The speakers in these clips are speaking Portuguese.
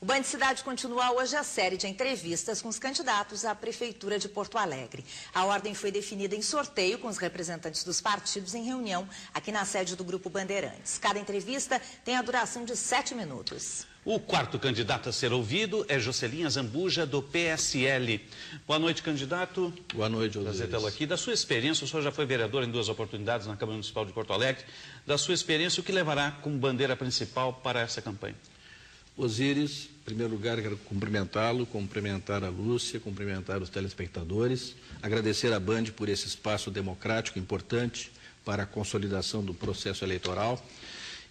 O Band Cidade continua hoje a série de entrevistas com os candidatos à Prefeitura de Porto Alegre. A ordem foi definida em sorteio com os representantes dos partidos em reunião aqui na sede do Grupo Bandeirantes. Cada entrevista tem a duração de 7 minutos. O quarto candidato a ser ouvido é Jocelinha Zambuja, do PSL. Boa noite, candidato. Boa noite, Prazer tê-lo aqui. Da sua experiência, o senhor já foi vereador em 2 oportunidades na Câmara Municipal de Porto Alegre. Da sua experiência, o que levará como bandeira principal para essa campanha? Osíris, em primeiro lugar, quero cumprimentá-lo, cumprimentar a Lúcia, cumprimentar os telespectadores, agradecer à Band por esse espaço democrático importante para a consolidação do processo eleitoral.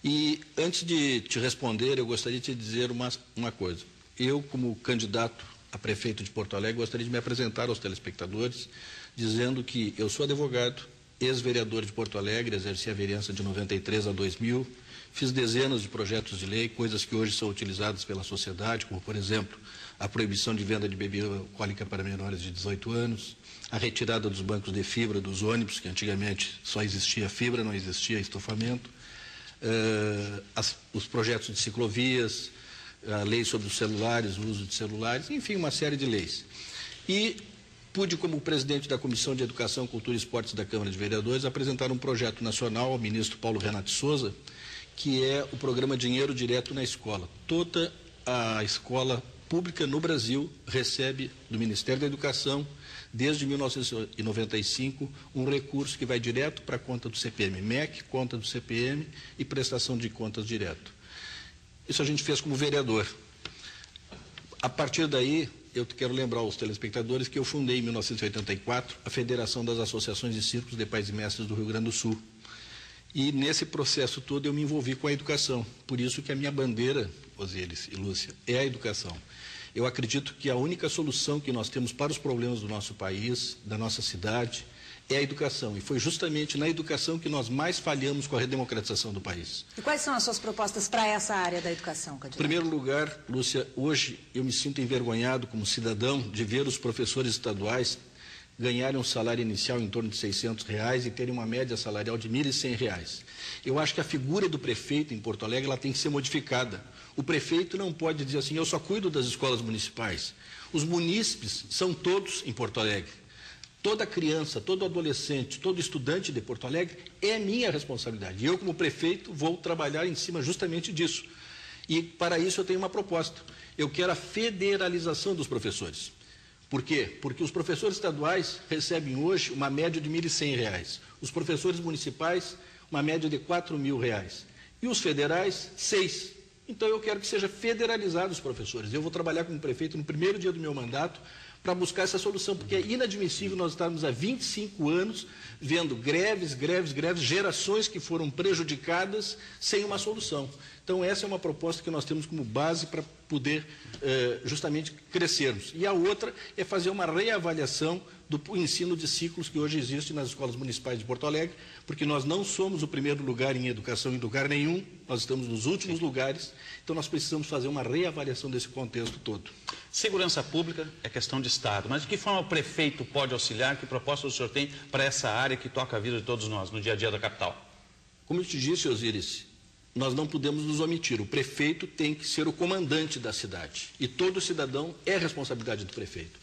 E, antes de te responder, eu gostaria de te dizer uma coisa. Eu, como candidato a prefeito de Porto Alegre, gostaria de me apresentar aos telespectadores, dizendo que eu sou advogado, ex-vereador de Porto Alegre, exerci a vereança de 93 a 2000, fiz dezenas de projetos de lei, coisas que hoje são utilizadas pela sociedade, como, por exemplo, a proibição de venda de bebida alcoólica para menores de 18 anos, a retirada dos bancos de fibra dos ônibus, que antigamente só existia fibra, não existia estofamento, os projetos de ciclovias, a lei sobre os celulares, o uso de celulares, enfim, uma série de leis. E pude, como presidente da Comissão de Educação, Cultura e Esportes da Câmara de Vereadores, apresentar um projeto nacional ao ministro Paulo Renato Souza, que é o programa Dinheiro Direto na Escola. Toda a escola pública no Brasil recebe do Ministério da Educação, desde 1995, um recurso que vai direto para a conta do CPM, MEC, conta do CPM e prestação de contas direto. Isso a gente fez como vereador. A partir daí, eu quero lembrar aos telespectadores que eu fundei em 1984 a Federação das Associações de Círculos de Pais e Mestres do Rio Grande do Sul. E nesse processo todo eu me envolvi com a educação. Por isso que a minha bandeira, Osíris e Lúcia, é a educação. Eu acredito que a única solução que nós temos para os problemas do nosso país, da nossa cidade, é a educação. E foi justamente na educação que nós mais falhamos com a redemocratização do país. E quais são as suas propostas para essa área da educação, candidato? Em primeiro lugar, Lúcia, hoje eu me sinto envergonhado como cidadão de ver os professores estaduais ganharem um salário inicial em torno de R$600 e terem uma média salarial de R$1.100. Eu acho que a figura do prefeito em Porto Alegre ela tem que ser modificada. O prefeito não pode dizer assim, eu só cuido das escolas municipais. Os munícipes são todos em Porto Alegre. Toda criança, todo adolescente, todo estudante de Porto Alegre é minha responsabilidade. Eu, como prefeito, vou trabalhar em cima justamente disso. E, para isso, eu tenho uma proposta. Eu quero a federalização dos professores. Por quê? Porque os professores estaduais recebem hoje uma média de R$1.100. Os professores municipais, uma média de R$4.000. E os federais, 6. Então, eu quero que seja federalizado os professores. Eu vou trabalhar como prefeito no primeiro dia do meu mandato para buscar essa solução, porque é inadmissível nós estarmos há 25 anos vendo greves, gerações que foram prejudicadas sem uma solução. Então, essa é uma proposta que nós temos como base para poder justamente crescermos. E a outra é fazer uma reavaliação do ensino de ciclos que hoje existe nas escolas municipais de Porto Alegre, porque nós não somos o primeiro lugar em educação em lugar nenhum, nós estamos nos últimos lugares, então nós precisamos fazer uma reavaliação desse contexto todo. Segurança pública é questão de Estado, mas de que forma o prefeito pode auxiliar, que proposta o senhor tem para essa área que toca a vida de todos nós, no dia a dia da capital? Como eu te disse, Osíris, nós não podemos nos omitir. O prefeito tem que ser o comandante da cidade. E todo cidadão é responsabilidade do prefeito.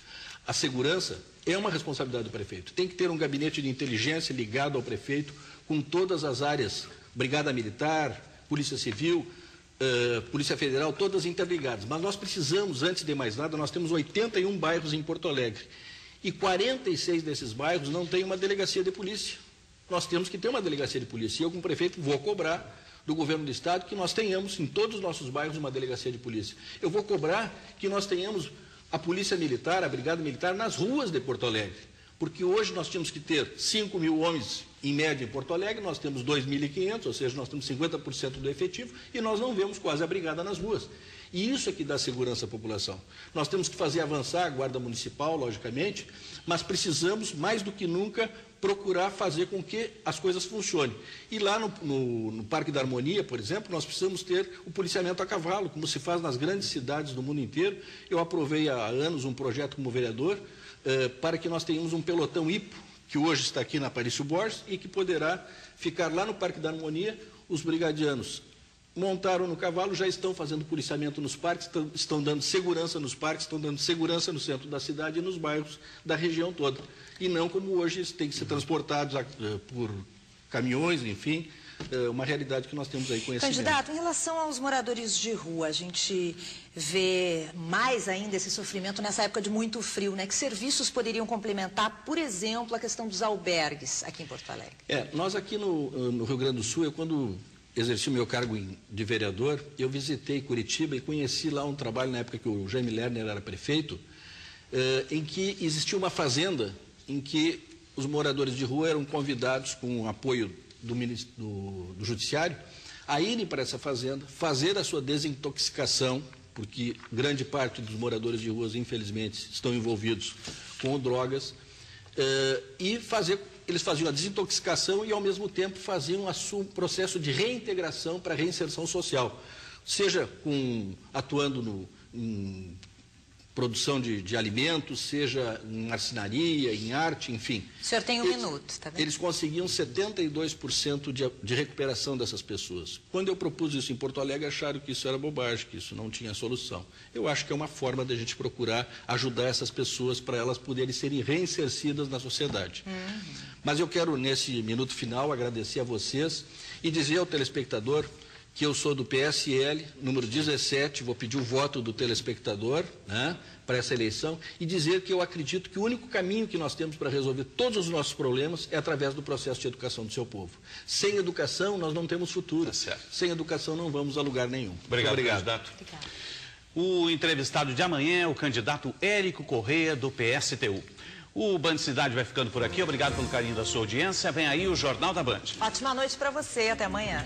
A segurança é uma responsabilidade do prefeito. Tem que ter um gabinete de inteligência ligado ao prefeito, com todas as áreas, Brigada Militar, Polícia Civil, Polícia Federal, todas interligadas. Mas nós precisamos, antes de mais nada, nós temos 81 bairros em Porto Alegre. E 46 desses bairros não têm uma delegacia de polícia. Nós temos que ter uma delegacia de polícia. E eu, como prefeito, vou cobrar do governo do Estado que nós tenhamos em todos os nossos bairros uma delegacia de polícia. Eu vou cobrar que nós tenhamos a Polícia Militar, a Brigada Militar nas ruas de Porto Alegre. Porque hoje nós tínhamos que ter 5.000 homens em média em Porto Alegre, nós temos 2.500, ou seja, nós temos 50% do efetivo e nós não vemos quase a brigada nas ruas. E isso é que dá segurança à população. Nós temos que fazer avançar a Guarda Municipal, logicamente, mas precisamos, mais do que nunca, procurar fazer com que as coisas funcionem. E lá no Parque da Harmonia, por exemplo, nós precisamos ter o policiamento a cavalo, como se faz nas grandes cidades do mundo inteiro. Eu aprovei há anos um projeto como vereador para que nós tenhamos um pelotão hipo, que hoje está aqui na Aparício Borges, e que poderá ficar lá no Parque da Harmonia, os brigadianos montaram no cavalo, já estão fazendo policiamento nos parques, estão dando segurança nos parques, estão dando segurança no centro da cidade e nos bairros da região toda. E não como hoje eles têm que ser transportados por caminhões, enfim, uma realidade que nós temos aí conhecimento. Candidato, em relação aos moradores de rua, a gente vê mais ainda esse sofrimento nessa época de muito frio, né? Que serviços poderiam complementar, por exemplo, a questão dos albergues aqui em Porto Alegre? Nós aqui no Rio Grande do Sul, quando exerci o meu cargo de vereador, eu visitei Curitiba e conheci lá um trabalho, na época que o Jaime Lerner era prefeito, em que existia uma fazenda em que os moradores de rua eram convidados, com o apoio do Judiciário, a irem para essa fazenda, fazer a sua desintoxicação, porque grande parte dos moradores de ruas, infelizmente, estão envolvidos com drogas, e eles faziam a desintoxicação e, ao mesmo tempo, faziam um processo de reintegração para reinserção social, seja atuando em produção de alimentos, seja em marcenaria, em arte, enfim. O senhor tem um minuto, está vendo? Eles conseguiam 72% de recuperação dessas pessoas. Quando eu propus isso em Porto Alegre, acharam que isso era bobagem, que isso não tinha solução. Eu acho que é uma forma de a gente procurar ajudar essas pessoas para elas poderem serem reinsercidas na sociedade. Mas eu quero, nesse minuto final, agradecer a vocês e dizer ao telespectador que eu sou do PSL, número 17, vou pedir o voto do telespectador, né, para essa eleição, e dizer que eu acredito que o único caminho que nós temos para resolver todos os nossos problemas é através do processo de educação do seu povo. Sem educação, nós não temos futuro. Tá certo. Sem educação, não vamos a lugar nenhum. Obrigado, candidato. Obrigada. O entrevistado de amanhã é o candidato Érico Corrêa, do PSTU. O Band Cidade vai ficando por aqui. Obrigado pelo carinho da sua audiência. Vem aí o Jornal da Band. Ótima noite para você. Até amanhã.